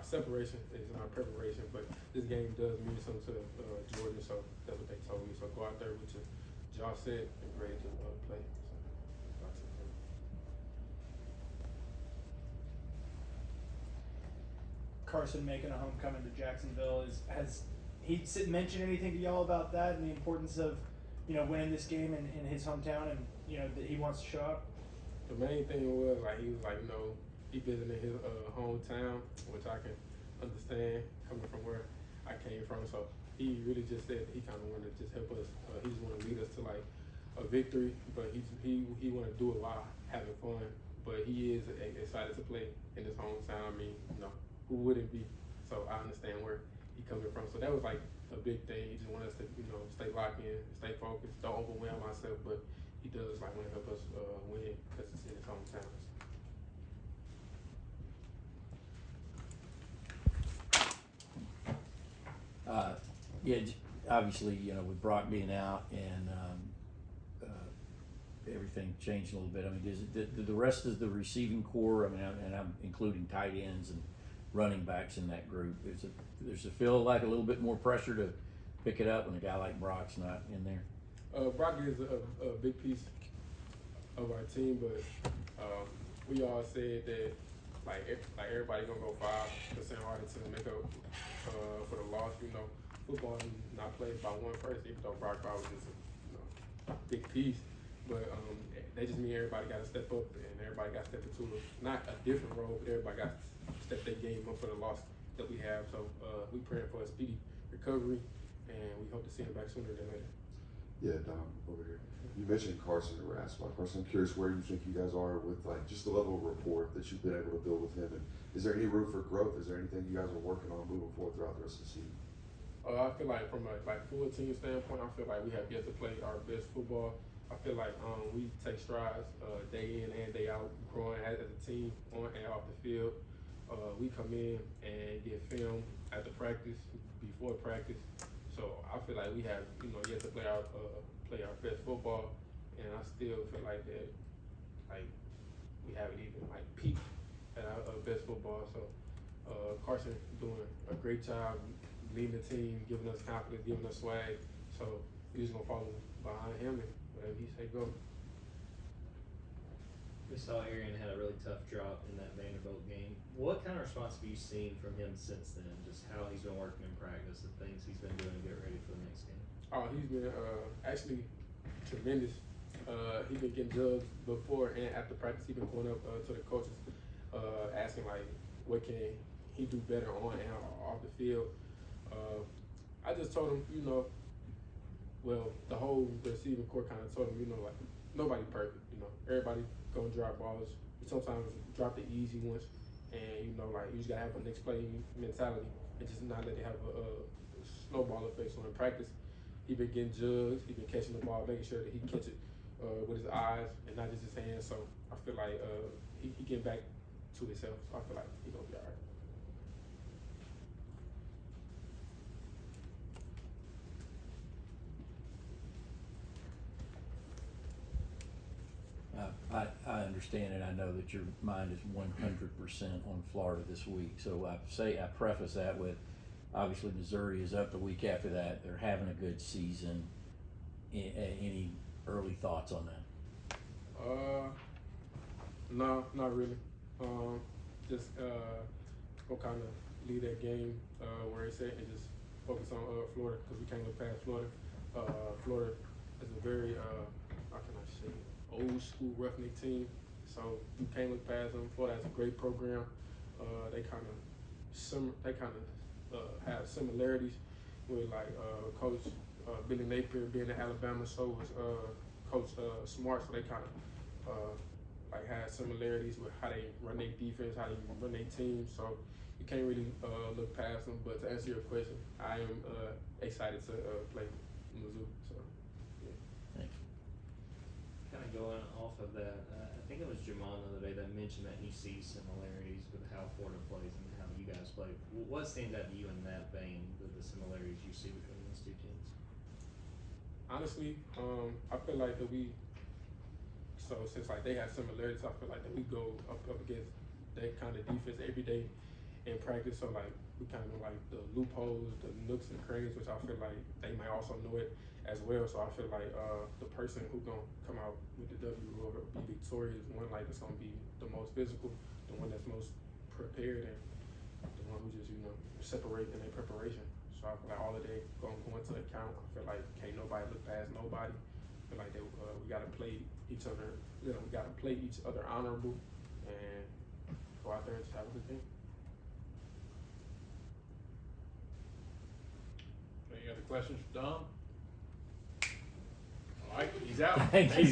separation is our preparation, but this game does mean something to Georgia, so that's what they told me. So go out there with your jaw set and ready to play. So, that's it. Carson making a homecoming to Jacksonville, has he mentioned anything to y'all about that and the importance of, winning this game in his hometown, and that he wants to show up? The main thing was he was like, he visited his hometown, which I can understand coming from where I came from. So he really just said he kind of wanted to just help us. He just want to lead us to like a victory, but he want to do it while having fun. But he is excited to play in his hometown. I mean, who wouldn't be? So I understand where he coming from. So that was like a big thing. He just want us to stay locked in, stay focused, don't overwhelm myself. But he does like want to help us win because it's in his hometown. Yeah, obviously, with Brock being out and everything changed a little bit. I mean, the rest of the receiving core, and I'm including tight ends and running backs in that group, there's a feel like a little bit more pressure to pick it up when a guy like Brock's not in there. Brock is a big piece of our team, but we all said that like everybody gonna go 5% harder to make up for the loss. Football is not played by one person, even though Brock was just a big piece. But they just mean everybody got to step up, and everybody got to step into not a different role, but everybody got to step their game up for the loss that we have. So we praying for a speedy recovery, and we hope to see him back sooner than later. Yeah, Dom, over here. You mentioned Carson and Rasmus. Carson, I'm curious where you think you guys are with like just the level of rapport that you've been able to build with him, and is there any room for growth? Is there anything you guys are working on moving forward throughout the rest of the season? I feel like from a full team standpoint, I feel like we have yet to play our best football. I feel like we take strides day in and day out, growing as a team on and off the field. We come in and get film after practice, before practice. So I feel like we have yet to play our best football, and I still feel like that we haven't even peaked at our best football. So Carson doing a great job leading the team, giving us confidence, giving us swag. So we're just gonna follow behind him and whatever he say go. We saw Arian had a really tough drop in that Vanderbilt game. What kind of response have you seen from him since then? Just how he's been working in practice, the things he's been doing to get ready for the next game? Oh, he's been actually tremendous. He's been getting judged before and after practice. He's been going up to the coaches, asking what can he do better on and off the field. I just told him, the whole receiving core kind of told him, nobody perfect. Everybody gonna drop balls. We sometimes drop the easy ones, and you just gotta have a next play mentality and just not let it have a snowball effect. So in practice, he been getting judged. He been catching the ball, making sure that he catch it with his eyes and not just his hands. So I feel like he getting back to himself. So I feel like he gonna be all right. I understand and I know that your mind is 100% on Florida this week. So I preface that with, obviously Missouri is up the week after that. They're having a good season. Any early thoughts on that? No, not really. Just go kind of leave that game where it's at and just focus on Florida, because we can't look past Florida. Florida is a very how can I say, old school roughneck team, so you can't look past them. Florida has a great program. They kind of have similarities with Coach Billy Napier being in Alabama. So was Coach Smart. So they kind of have similarities with how they run their defense, how they run their team. So you can't really look past them. But to answer your question, I am excited to play Mizzou. So. Kind of going off of that, I think it was Jamon the other day that mentioned that he sees similarities with how Florida plays and how you guys play. What stands out to you in that vein, the similarities you see between those two teams? Honestly, I feel like that since they have similarities, I feel like that we go up against that kind of defense every day, in practice. So like we kind of know like the loopholes, the nooks and crannies, which I feel like they might also know it as well. So I feel like the person who gonna come out with the W or be victorious, one like that's gonna be the most physical, the one that's most prepared, and the one who just separate in their preparation. So I feel like all of that gonna go into account. I feel like can't nobody look past nobody. I feel like that we gotta play each other. We gotta play each other honorable and go out there and just have a good team. Any other questions for Dom? All right, he's out. Thank you.